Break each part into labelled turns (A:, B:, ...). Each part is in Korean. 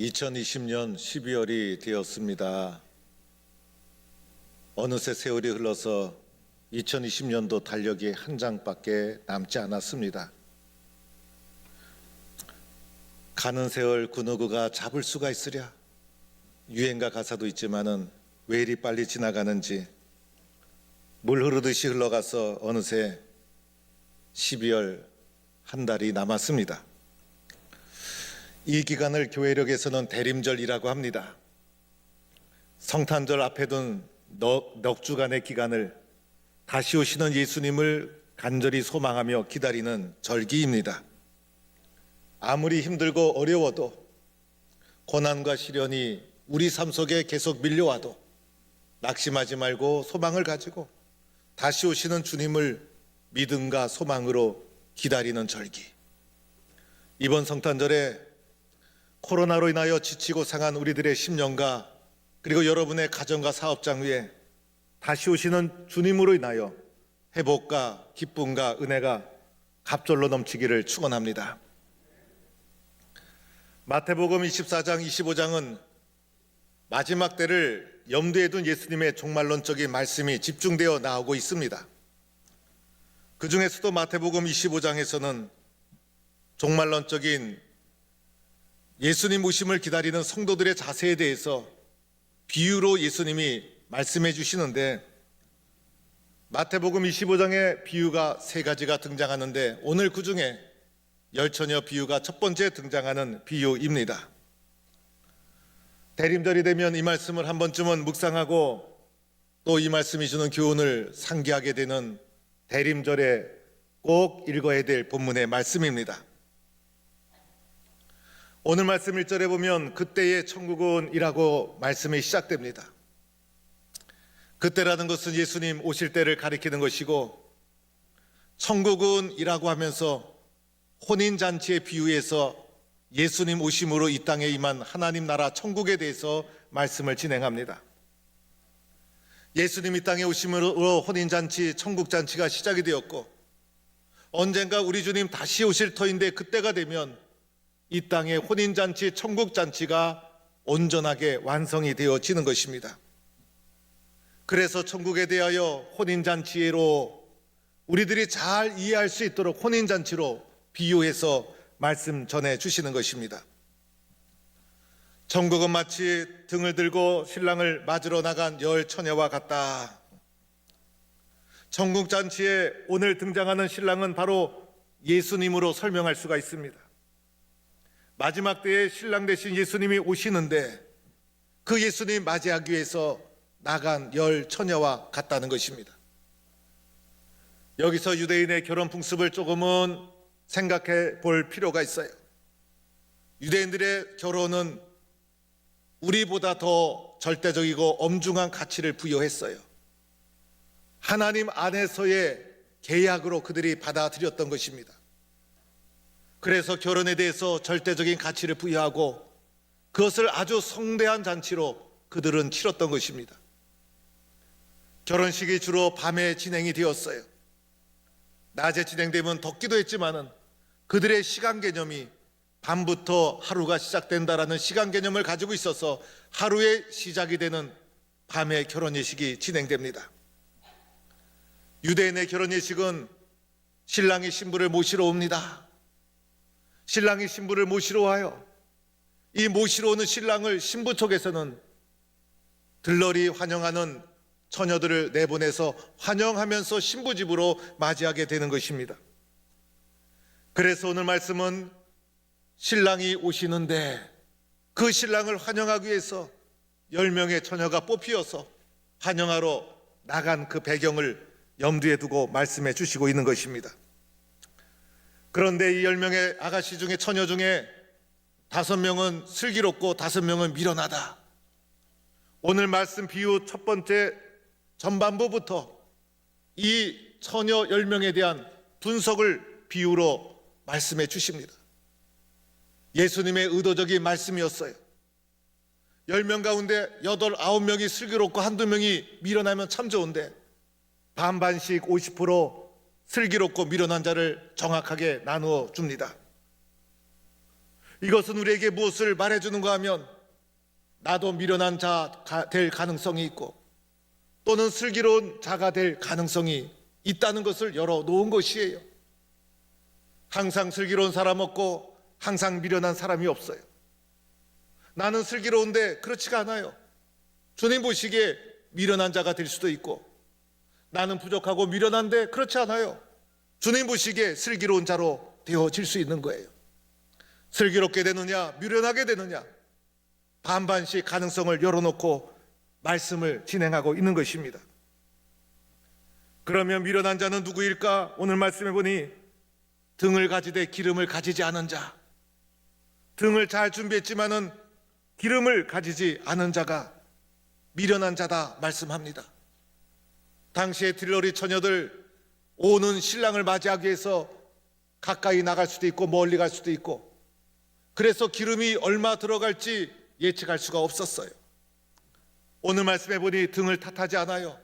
A: 2020년 12월이 되었습니다. 어느새 세월이 흘러서 2020년도 달력이 한 장밖에 남지 않았습니다. 가는 세월 그 누구가 잡을 수가 있으랴. 유행가 가사도 있지만은 왜 이리 빨리 지나가는지, 물 흐르듯이 흘러가서 어느새 12월 한 달이 남았습니다. 이 기간을 교회력에서는 대림절이라고 합니다. 성탄절 앞에 둔 넉 주간의 기간을 다시 오시는 예수님을 간절히 소망하며 기다리는 절기입니다. 아무리 힘들고 어려워도, 고난과 시련이 우리 삶 속에 계속 밀려와도 낙심하지 말고 소망을 가지고 다시 오시는 주님을 믿음과 소망으로 기다리는 절기. 이번 성탄절에 코로나로 인하여 지치고 상한 우리들의 심령과 그리고 여러분의 가정과 사업장 위에 다시 오시는 주님으로 인하여 회복과 기쁨과 은혜가 갑절로 넘치기를 축원합니다. 마태복음 24장 25장은 마지막 때를 염두에 둔 예수님의 종말론적인 말씀이 집중되어 나오고 있습니다. 그 중에서도 마태복음 25장에서는 종말론적인 예수님 오심을 기다리는 성도들의 자세에 대해서 비유로 예수님이 말씀해 주시는데, 마태복음 25장의 비유가 세 가지가 등장하는데 오늘 그 중에 열처녀 비유가 첫 번째 등장하는 비유입니다. 대림절이 되면 이 말씀을 한 번쯤은 묵상하고 또 이 말씀이 주는 교훈을 상기하게 되는 대림절에 꼭 읽어야 될 본문의 말씀입니다. 오늘 말씀 1절에 보면 그때의 천국은 이라고 말씀이 시작됩니다. 그때라는 것은 예수님 오실 때를 가리키는 것이고, 천국은 이라고 하면서 혼인잔치에 비유해서 예수님 오심으로 이 땅에 임한 하나님 나라 천국에 대해서 말씀을 진행합니다. 예수님 이 땅에 오심으로 혼인잔치, 천국잔치가 시작이 되었고, 언젠가 우리 주님 다시 오실 터인데 그때가 되면 이 땅의 혼인잔치, 천국잔치가 온전하게 완성이 되어지는 것입니다. 그래서 천국에 대하여 혼인잔치로 우리들이 잘 이해할 수 있도록 혼인잔치로 비유해서 말씀 전해 주시는 것입니다. 천국은 마치 등을 들고 신랑을 맞으러 나간 열 처녀와 같다. 천국잔치에 오늘 등장하는 신랑은 바로 예수님으로 설명할 수가 있습니다. 마지막 때에 신랑 되신 예수님이 오시는데 그 예수님 맞이하기 위해서 나간 열 처녀와 같다는 것입니다. 여기서 유대인의 결혼 풍습을 조금은 생각해 볼 필요가 있어요. 유대인들의 결혼은 우리보다 더 절대적이고 엄중한 가치를 부여했어요. 하나님 안에서의 계약으로 그들이 받아들였던 것입니다. 그래서 결혼에 대해서 절대적인 가치를 부여하고 그것을 아주 성대한 잔치로 그들은 치렀던 것입니다. 결혼식이 주로 밤에 진행이 되었어요. 낮에 진행되면 덥기도 했지만은 그들의 시간 개념이 밤부터 하루가 시작된다라는 시간 개념을 가지고 있어서 하루의 시작이 되는 밤에 결혼 예식이 진행됩니다. 유대인의 결혼 예식은 신랑이 신부를 모시러 옵니다. 신랑이 신부를 모시러 와요. 이 모시러 오는 신랑을 신부 쪽에서는 들러리 환영하는 처녀들을 내보내서 환영하면서 신부 집으로 맞이하게 되는 것입니다. 그래서 오늘 말씀은 신랑이 오시는데 그 신랑을 환영하기 위해서 10명의 처녀가 뽑히어서 환영하러 나간 그 배경을 염두에 두고 말씀해 주시고 있는 것입니다. 그런데 이 10명의 아가씨 중에, 처녀 중에 5명은 슬기롭고 5명은 미련하다. 오늘 말씀 비유 첫 번째 전반부부터 이 처녀 10명에 대한 분석을 비유로 말씀해 주십니다. 예수님의 의도적인 말씀이었어요. 10명 가운데 8, 9명이 슬기롭고 한두 명이 미련하면 참 좋은데 반반씩 50% 슬기롭고 미련한 자를 정확하게 나누어 줍니다. 이것은 우리에게 무엇을 말해주는가 하면 나도 미련한 자 될 가능성이 있고 또는 슬기로운 자가 될 가능성이 있다는 것을 열어놓은 것이에요. 항상 슬기로운 사람 없고 항상 미련한 사람이 없어요. 나는 슬기로운데 그렇지가 않아요. 주님 보시기에 미련한 자가 될 수도 있고, 나는 부족하고 미련한데 그렇지 않아요. 주님 보시기에 슬기로운 자로 되어질 수 있는 거예요. 슬기롭게 되느냐 미련하게 되느냐 반반씩 가능성을 열어놓고 말씀을 진행하고 있는 것입니다. 그러면 미련한 자는 누구일까? 오늘 말씀해 보니 등을 가지되 기름을 가지지 않은 자, 등을 잘 준비했지만은 기름을 가지지 않은 자가 미련한 자다 말씀합니다. 당시의 딜러리 처녀들 오는 신랑을 맞이하기 위해서 가까이 나갈 수도 있고 멀리 갈 수도 있고, 그래서 기름이 얼마 들어갈지 예측할 수가 없었어요. 오늘 말씀해 보니 등을 탓하지 않아요.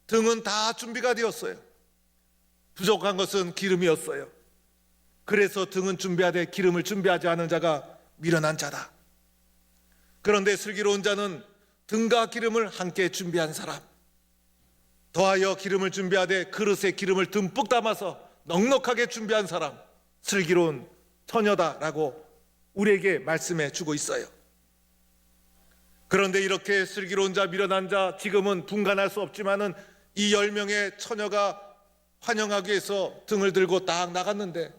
A: 등은 다 준비가 되었어요. 부족한 것은 기름이었어요. 그래서 등은 준비하되 기름을 준비하지 않은 자가 미련한 자다. 그런데 슬기로운 자는 등과 기름을 함께 준비한 사람, 더하여 기름을 준비하되 그릇에 기름을 듬뿍 담아서 넉넉하게 준비한 사람, 슬기로운 처녀다라고 우리에게 말씀해 주고 있어요. 그런데 이렇게 슬기로운 자, 미련한 자, 지금은 분간할 수 없지만은 이 10명의 처녀가 환영하기 위해서 등을 들고 딱 나갔는데,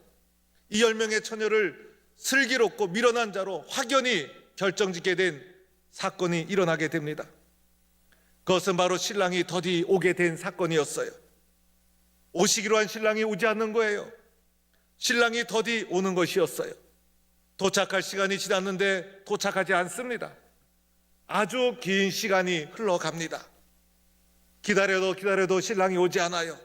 A: 이 10명의 처녀를 슬기롭고 미련한 자로 확연히 결정짓게 된 사건이 일어나게 됩니다. 그것은 바로 신랑이 더디 오게 된 사건이었어요. 오시기로 한 신랑이 오지 않는 거예요. 신랑이 더디 오는 것이었어요. 도착할 시간이 지났는데 도착하지 않습니다. 아주 긴 시간이 흘러갑니다. 기다려도 신랑이 오지 않아요.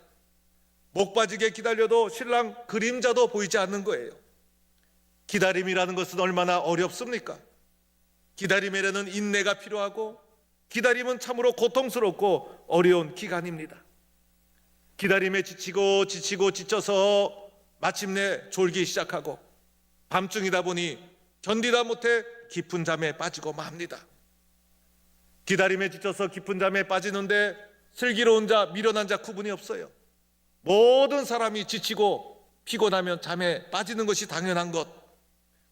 A: 목 빠지게 기다려도 신랑 그림자도 보이지 않는 거예요. 기다림이라는 것은 얼마나 어렵습니까? 기다림에는 인내가 필요하고, 기다림은 참으로 고통스럽고 어려운 기간입니다. 기다림에 지치고 지쳐서 마침내 졸기 시작하고, 밤중이다 보니 견디다 못해 깊은 잠에 빠지고 맙니다. 기다림에 지쳐서 깊은 잠에 빠지는데 슬기로운 자, 미련한 자 구분이 없어요. 모든 사람이 지치고 피곤하면 잠에 빠지는 것이 당연한 것.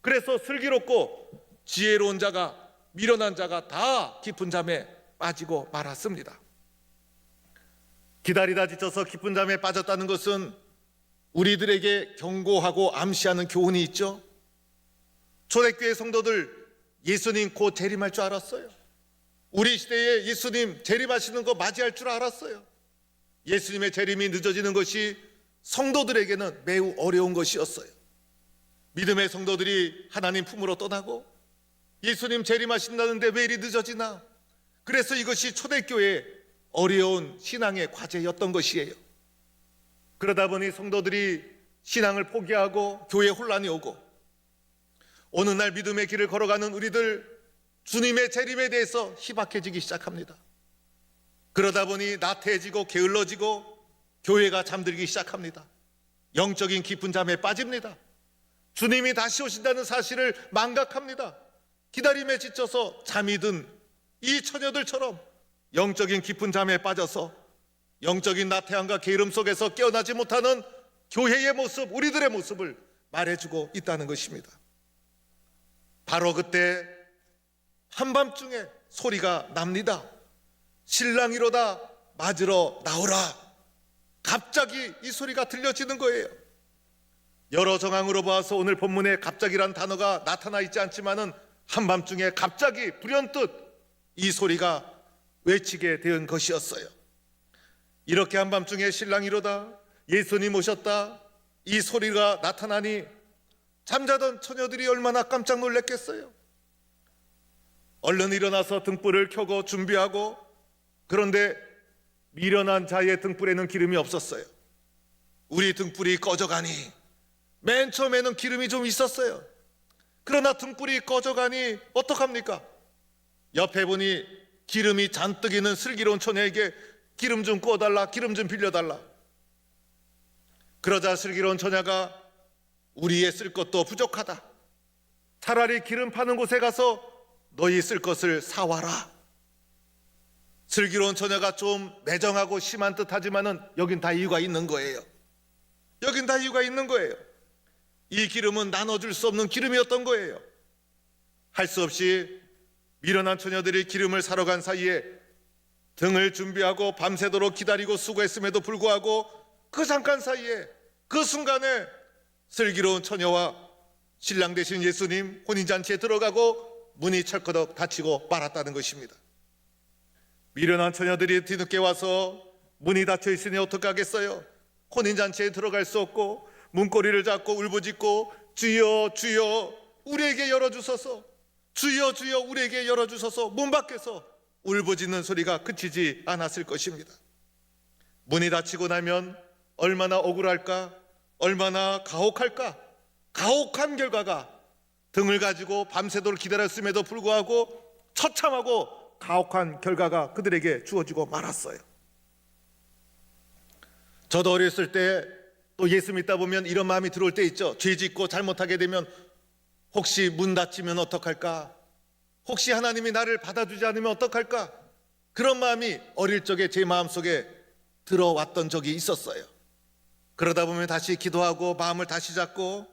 A: 그래서 슬기롭고 지혜로운 자가, 미련한 자가 다 깊은 잠에 빠지고 말았습니다. 기다리다 지쳐서 깊은 잠에 빠졌다는 것은 우리들에게 경고하고 암시하는 교훈이 있죠. 초대교회 성도들 예수님 곧 재림할 줄 알았어요. 우리 시대에 예수님 재림하시는 거 맞이할 줄 알았어요. 예수님의 재림이 늦어지는 것이 성도들에게는 매우 어려운 것이었어요. 믿음의 성도들이 하나님 품으로 떠나고 예수님 재림하신다는데 왜 이리 늦어지나? 그래서 이것이 초대교회의 어려운 신앙의 과제였던 것이에요. 그러다 보니 성도들이 신앙을 포기하고 교회에 혼란이 오고, 어느 날 믿음의 길을 걸어가는 우리들 주님의 재림에 대해서 희박해지기 시작합니다. 그러다 보니 나태해지고 게을러지고 교회가 잠들기 시작합니다. 영적인 깊은 잠에 빠집니다. 주님이 다시 오신다는 사실을 망각합니다. 기다림에 지쳐서 잠이 든 이 처녀들처럼 영적인 깊은 잠에 빠져서 영적인 나태함과 게으름 속에서 깨어나지 못하는 교회의 모습, 우리들의 모습을 말해주고 있다는 것입니다. 바로 그때 한밤중에 소리가 납니다. 신랑이로다 맞으러 나오라. 갑자기 이 소리가 들려지는 거예요. 여러 정황으로 봐서 오늘 본문에 갑자기란 단어가 나타나 있지 않지만은 한밤중에 갑자기 불현듯 이 소리가 외치게 된 것이었어요. 이렇게 한밤중에 신랑이로다, 예수님 오셨다, 이 소리가 나타나니 잠자던 처녀들이 얼마나 깜짝 놀랐겠어요. 얼른 일어나서 등불을 켜고 준비하고, 그런데 미련한 자의 등불에는 기름이 없었어요. 우리 등불이 꺼져가니, 맨 처음에는 기름이 좀 있었어요. 그러나 등불이 꺼져가니 어떡합니까? 옆에 보니 기름이 잔뜩 있는 슬기로운 처녀에게 기름 좀 구워달라, 기름 좀 빌려달라. 그러자 슬기로운 처녀가 우리의 쓸 것도 부족하다, 차라리 기름 파는 곳에 가서 너희 쓸 것을 사와라. 슬기로운 처녀가 좀 매정하고 심한 듯하지만은 여긴 다 이유가 있는 거예요. 여긴 다 이유가 있는 거예요. 이 기름은 나눠줄 수 없는 기름이었던 거예요. 할 수 없이 미련한 처녀들이 기름을 사러 간 사이에 등을 준비하고 밤새도록 기다리고 수고했음에도 불구하고 그 잠깐 사이에, 그 순간에 슬기로운 처녀와 신랑 되신 예수님 혼인잔치에 들어가고 문이 철커덕 닫히고 말았다는 것입니다. 미련한 처녀들이 뒤늦게 와서 문이 닫혀 있으니 어떡하겠어요? 혼인잔치에 들어갈 수 없고 문고리를 잡고 울부짖고 주여 주여 우리에게 열어주소서, 주여 주여 우리에게 열어주소서 문 밖에서 울부짖는 소리가 그치지 않았을 것입니다. 문이 닫히고 나면 얼마나 억울할까, 얼마나 가혹할까. 가혹한 결과가 등을 가지고 밤새도록 기다렸음에도 불구하고 처참하고 가혹한 결과가 그들에게 주어지고 말았어요. 저도 어렸을 때 또 예수 믿다 보면 이런 마음이 들어올 때 있죠. 죄 짓고 잘못하게 되면 혹시 문 닫히면 어떡할까? 혹시 하나님이 나를 받아주지 않으면 어떡할까? 그런 마음이 어릴 적에 제 마음속에 들어왔던 적이 있었어요. 그러다 보면 다시 기도하고 마음을 다시 잡고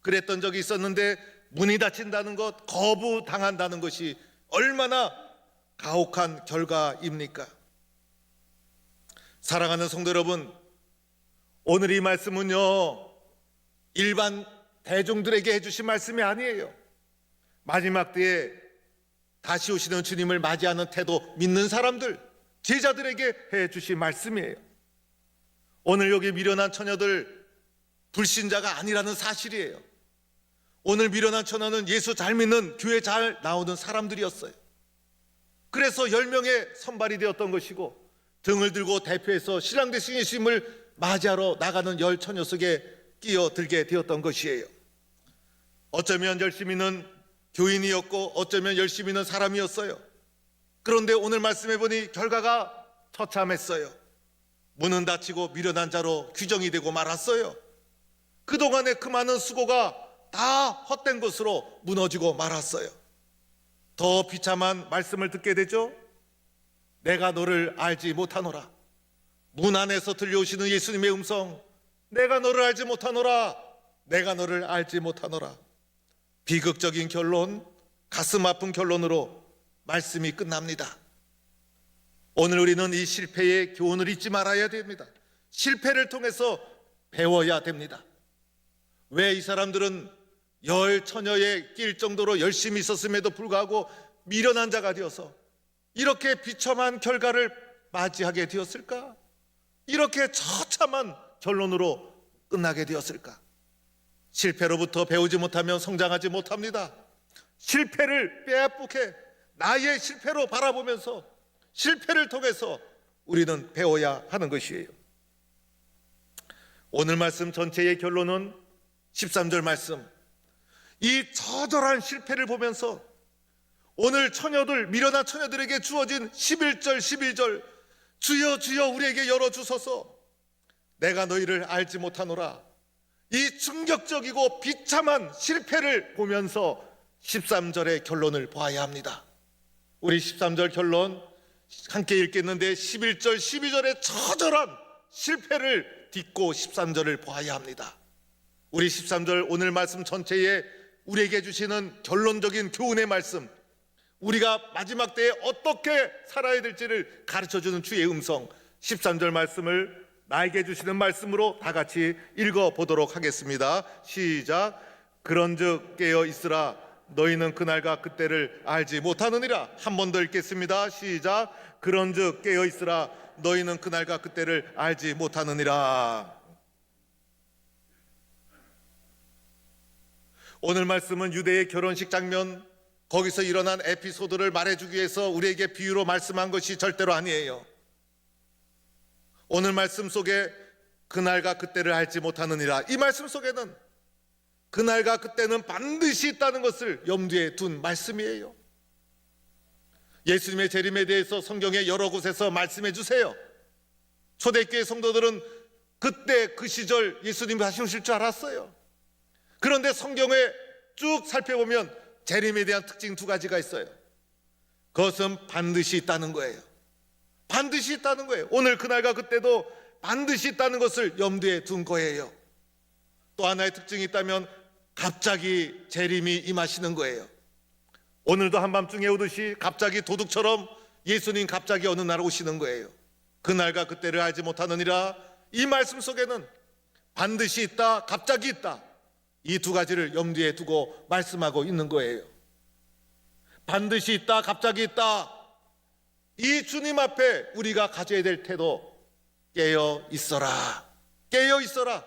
A: 그랬던 적이 있었는데, 문이 닫힌다는 것, 거부당한다는 것이 얼마나 가혹한 결과입니까? 사랑하는 성도 여러분, 오늘 이 말씀은요 일반 대중들에게 해주신 말씀이 아니에요. 마지막 때에 다시 오시는 주님을 맞이하는 태도, 믿는 사람들, 제자들에게 해주신 말씀이에요. 오늘 여기 미련한 처녀들 불신자가 아니라는 사실이에요. 오늘 미련한 처녀는 예수 잘 믿는, 교회 잘 나오는 사람들이었어요. 그래서 10명의 선발이 되었던 것이고, 등을 들고 대표해서 신랑 되신 예수님을 맞이하러 나가는 10처녀 속에 끼어들게 되었던 것이에요. 어쩌면 열심히 있는 교인이었고 어쩌면 열심히 있는 사람이었어요. 그런데 오늘 말씀해 보니 결과가 처참했어요. 문은 닫히고 미련한 자로 규정이 되고 말았어요. 그동안의 그 많은 수고가 다 헛된 것으로 무너지고 말았어요. 더 비참한 말씀을 듣게 되죠. 내가 너를 알지 못하노라. 문 안에서 들려오시는 예수님의 음성, 내가 너를 알지 못하노라, 내가 너를 알지 못하노라. 비극적인 결론, 가슴 아픈 결론으로 말씀이 끝납니다. 오늘 우리는 이 실패의 교훈을 잊지 말아야 됩니다. 실패를 통해서 배워야 됩니다. 왜 이 사람들은 10처녀에 낄 정도로 열심히 있었음에도 불구하고 미련한 자가 되어서 이렇게 비참한 결과를 맞이하게 되었을까? 이렇게 처참한 결론으로 끝나게 되었을까? 실패로부터 배우지 못하면 성장하지 못합니다. 실패를 빼앗게 나의 실패로 바라보면서 실패를 통해서 우리는 배워야 하는 것이에요. 오늘 말씀 전체의 결론은 13절 말씀, 이 처절한 실패를 보면서 오늘 처녀들, 미련한 처녀들에게 주어진 11절 12절, 주여 주여 우리에게 열어주소서, 내가 너희를 알지 못하노라. 이 충격적이고 비참한 실패를 보면서 13절의 결론을 보아야 합니다. 우리 13절 결론 함께 읽겠는데 11절 12절의 처절한 실패를 딛고 13절을 보아야 합니다. 우리 13절 오늘 말씀 전체에 우리에게 주시는 결론적인 교훈의 말씀, 우리가 마지막 때에 어떻게 살아야 될지를 가르쳐주는 주의 음성, 13절 말씀을 나에게 주시는 말씀으로 다 같이 읽어보도록 하겠습니다. 시작. 그런즉 깨어 있으라. 너희는 그날과 그때를 알지 못하느니라. 한 번 더 읽겠습니다. 시작. 그런즉 깨어 있으라. 너희는 그날과 그때를 알지 못하느니라. 오늘 말씀은 유대의 결혼식 장면, 거기서 일어난 에피소드를 말해주기 위해서 우리에게 비유로 말씀한 것이 절대로 아니에요. 오늘 말씀 속에 그날과 그때를 알지 못하느니라, 이 말씀 속에는 그날과 그때는 반드시 있다는 것을 염두에 둔 말씀이에요. 예수님의 재림에 대해서 성경의 여러 곳에서 말씀해 주세요. 초대교회 성도들은 그때 그 시절 예수님이 다시 오실 줄 알았어요. 그런데 성경에 쭉 살펴보면 재림에 대한 특징 두 가지가 있어요. 그것은 반드시 있다는 거예요. 반드시 있다는 거예요. 오늘 그날과 그때도 반드시 있다는 것을 염두에 둔 거예요. 또 하나의 특징이 있다면 갑자기 재림이 임하시는 거예요. 오늘도 한밤중에 오듯이 갑자기 도둑처럼 예수님 갑자기 어느 날 오시는 거예요. 그날과 그때를 알지 못하느니라. 이 말씀 속에는 반드시 있다, 갑자기 있다, 이 두 가지를 염두에 두고 말씀하고 있는 거예요. 반드시 있다, 갑자기 있다, 이 주님 앞에 우리가 가져야 될 태도, 깨어 있어라, 깨어 있어라,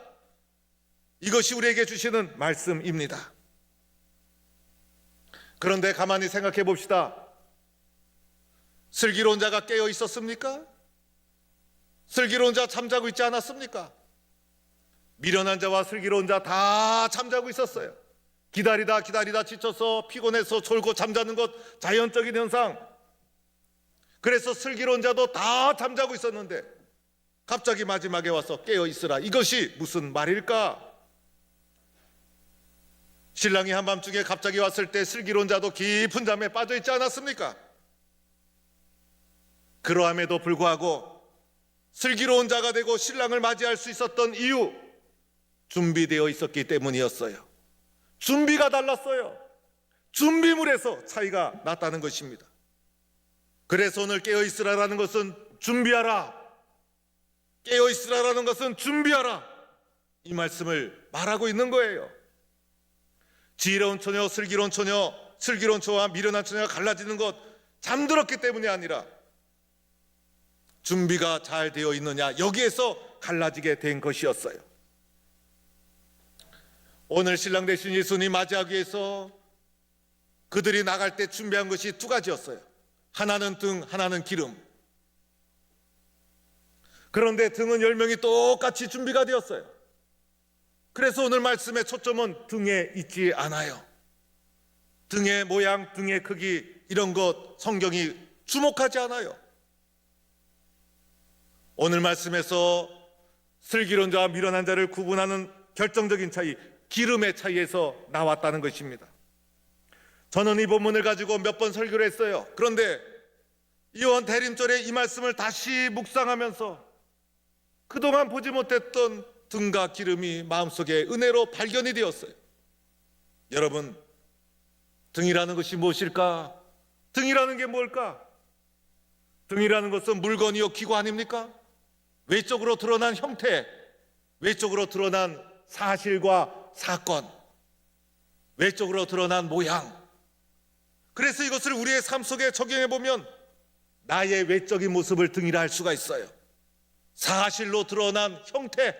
A: 이것이 우리에게 주시는 말씀입니다. 그런데 가만히 생각해 봅시다. 슬기로운 자가 깨어 있었습니까? 슬기로운 자 잠자고 있지 않았습니까? 미련한 자와 슬기로운 자 다 잠자고 있었어요. 기다리다 지쳐서 피곤해서 졸고 잠자는 것 자연적인 현상. 그래서 슬기로운 자도 다 잠자고 있었는데 갑자기 마지막에 와서 깨어 있으라. 이것이 무슨 말일까? 신랑이 한밤중에 갑자기 왔을 때 슬기로운 자도 깊은 잠에 빠져 있지 않았습니까? 그러함에도 불구하고 슬기로운 자가 되고 신랑을 맞이할 수 있었던 이유, 준비되어 있었기 때문이었어요. 준비가 달랐어요. 준비물에서 차이가 났다는 것입니다. 그래서 오늘 깨어있으라라는 것은 준비하라, 깨어있으라라는 것은 준비하라, 이 말씀을 말하고 있는 거예요. 지혜로운 처녀, 슬기로운 처녀, 슬기로운 처와 미련한 처녀가 갈라지는 것, 잠들었기 때문이 아니라 준비가 잘 되어 있느냐, 여기에서 갈라지게 된 것이었어요. 오늘 신랑 되신 예수님 맞이하기 위해서 그들이 나갈 때 준비한 것이 두 가지였어요. 하나는 등, 하나는 기름. 그런데 등은 10명이 똑같이 준비가 되었어요. 그래서 오늘 말씀의 초점은 등에 있지 않아요. 등의 모양, 등의 크기, 이런 것 성경이 주목하지 않아요. 오늘 말씀에서 슬기로운 자와 미련한 자를 구분하는 결정적인 차이, 기름의 차이에서 나왔다는 것입니다. 저는 이 본문을 가지고 몇 번 설교를 했어요. 그런데 이번 대림절에 이 말씀을 다시 묵상하면서 그동안 보지 못했던 등과 기름이 마음속에 은혜로 발견이 되었어요. 여러분, 등이라는 것이 무엇일까? 등이라는 게 뭘까? 등이라는 것은 물건이요 기구 아닙니까? 외적으로 드러난 형태, 외적으로 드러난 사실과 사건, 외적으로 드러난 모양. 그래서 이것을 우리의 삶 속에 적용해 보면 나의 외적인 모습을 등이라 할 수가 있어요. 사실로 드러난 형태,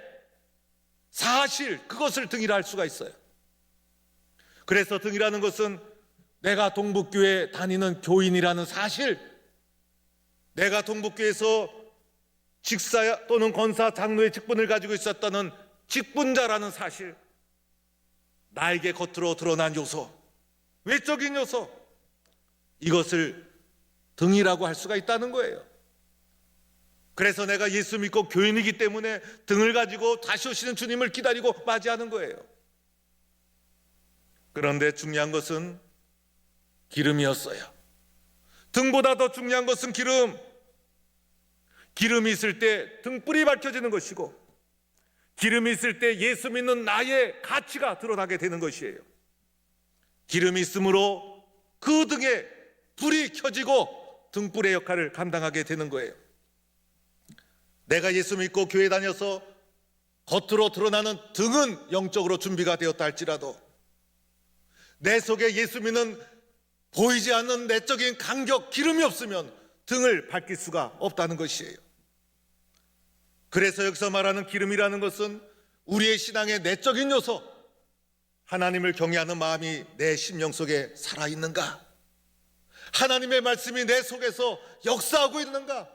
A: 사실, 그것을 등이라 할 수가 있어요. 그래서 등이라는 것은 내가 동북교회 다니는 교인이라는 사실, 내가 동북교회에서 직사 또는 권사 장로의 직분을 가지고 있었다는 직분자라는 사실, 나에게 겉으로 드러난 요소, 외적인 요소, 이것을 등이라고 할 수가 있다는 거예요. 그래서 내가 예수 믿고 교인이기 때문에 등을 가지고 다시 오시는 주님을 기다리고 맞이하는 거예요. 그런데 중요한 것은 기름이었어요. 등보다 더 중요한 것은 기름. 기름이 있을 때 등불이 밝혀지는 것이고, 기름이 있을 때 예수 믿는 나의 가치가 드러나게 되는 것이에요. 기름이 있으므로 그 등에 불이 켜지고 등불의 역할을 감당하게 되는 거예요. 내가 예수 믿고 교회 다녀서 겉으로 드러나는 등은 영적으로 준비가 되었다 할지라도 내 속에 예수 믿는 보이지 않는 내적인 간격, 기름이 없으면 등을 밝힐 수가 없다는 것이에요. 그래서 여기서 말하는 기름이라는 것은 우리의 신앙의 내적인 요소, 하나님을 경외하는 마음이 내 심령 속에 살아있는가? 하나님의 말씀이 내 속에서 역사하고 있는가?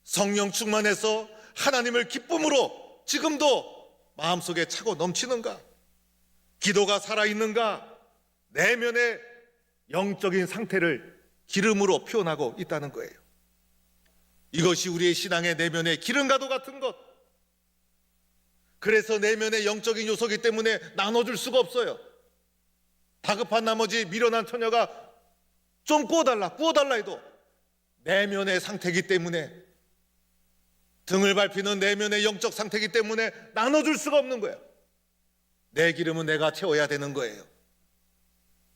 A: 성령 충만해서 하나님을 기쁨으로 지금도 마음속에 차고 넘치는가? 기도가 살아있는가? 내면의 영적인 상태를 기름으로 표현하고 있다는 거예요. 이것이 우리의 신앙의 내면의 기름과도 같은 것. 그래서 내면의 영적인 요소이기 때문에 나눠줄 수가 없어요. 다급한 나머지 미련한 처녀가 좀 구워달라 해도 내면의 상태이기 때문에, 등을 밟히는 내면의 영적 상태이기 때문에 나눠줄 수가 없는 거예요. 내 기름은 내가 채워야 되는 거예요.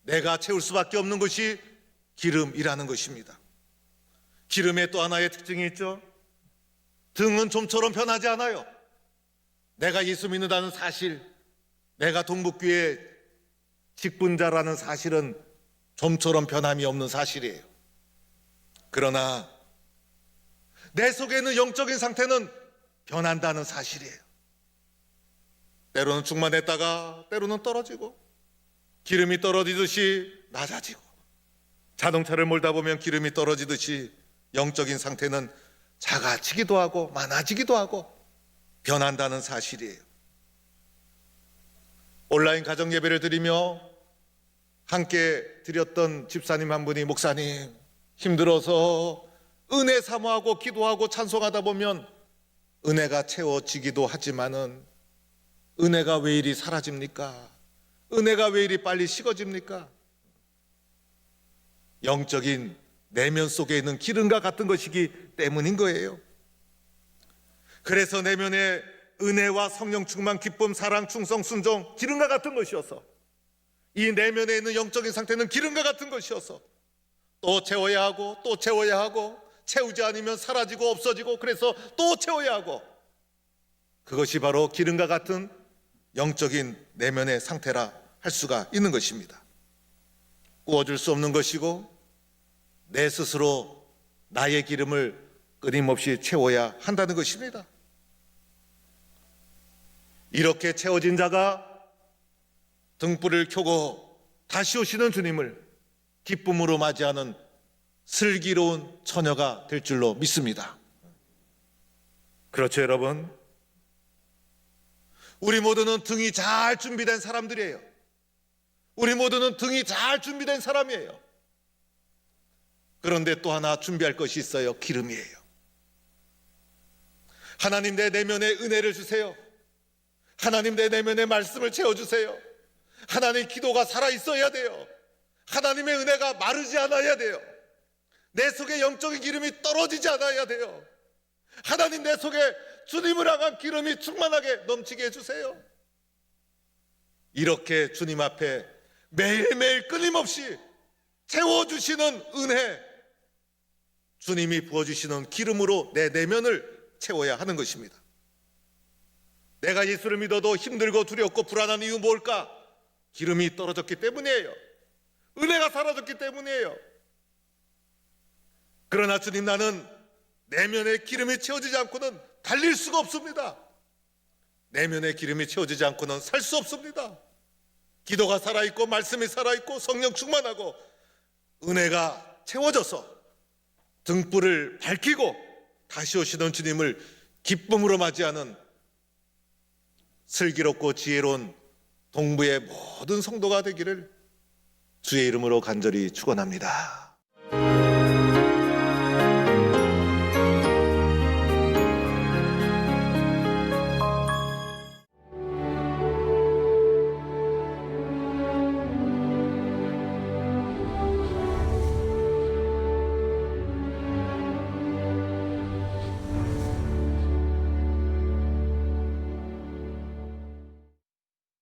A: 내가 채울 수밖에 없는 것이 기름이라는 것입니다. 기름의 또 하나의 특징이 있죠. 등은 좀처럼 변하지 않아요. 내가 예수 믿는다는 사실, 내가 동북교회 직분자라는 사실은 좀처럼 변함이 없는 사실이에요. 그러나 내 속에 있는 영적인 상태는 변한다는 사실이에요. 때로는 충만했다가 때로는 떨어지고, 기름이 떨어지듯이 낮아지고, 자동차를 몰다 보면 기름이 떨어지듯이 영적인 상태는 작아지기도 하고 많아지기도 하고 변한다는 사실이에요. 온라인 가정 예배를 드리며 함께 드렸던 집사님 한 분이, 목사님, 힘들어서 은혜 사모하고 기도하고 찬송하다 보면 은혜가 채워지기도 하지만은 은혜가 왜 이리 사라집니까? 은혜가 왜 이리 빨리 식어집니까? 영적인 내면 속에 있는 기름과 같은 것이기 때문인 거예요. 그래서 내면에 은혜와 성령 충만, 기쁨, 사랑, 충성, 순종, 기름과 같은 것이어서, 이 내면에 있는 영적인 상태는 기름과 같은 것이어서 또 채워야 하고 또 채워야 하고, 채우지 않으면 사라지고 없어지고, 그래서 또 채워야 하고, 그것이 바로 기름과 같은 영적인 내면의 상태라 할 수가 있는 것입니다. 구워줄 수 없는 것이고, 내 스스로 나의 기름을 끊임없이 채워야 한다는 것입니다. 이렇게 채워진 자가 등불을 켜고 다시 오시는 주님을 기쁨으로 맞이하는 슬기로운 처녀가 될 줄로 믿습니다. 그렇죠, 여러분? 우리 모두는 등이 잘 준비된 사람들이에요. 우리 모두는 등이 잘 준비된 사람이에요. 그런데 또 하나 준비할 것이 있어요. 기름이에요. 하나님, 내 내면에 은혜를 주세요. 하나님, 내 내면에 말씀을 채워주세요. 하나님, 기도가 살아있어야 돼요. 하나님의 은혜가 마르지 않아야 돼요. 내 속에 영적인 기름이 떨어지지 않아야 돼요. 하나님, 내 속에 주님을 향한 기름이 충만하게 넘치게 해주세요. 이렇게 주님 앞에 매일매일 끊임없이 채워주시는 은혜, 주님이 부어주시는 기름으로 내 내면을 채워야 하는 것입니다. 내가 예수를 믿어도 힘들고 두렵고 불안한 이유 뭘까? 기름이 떨어졌기 때문이에요. 은혜가 사라졌기 때문이에요. 그러나 주님, 나는 내면에 기름이 채워지지 않고는 달릴 수가 없습니다. 내면에 기름이 채워지지 않고는 살 수 없습니다. 기도가 살아있고 말씀이 살아있고 성령 충만하고 은혜가 채워져서 등불을 밝히고 다시 오시는 주님을 기쁨으로 맞이하는 슬기롭고 지혜로운 동부의 모든 성도가 되기를 주의 이름으로 간절히 축원합니다.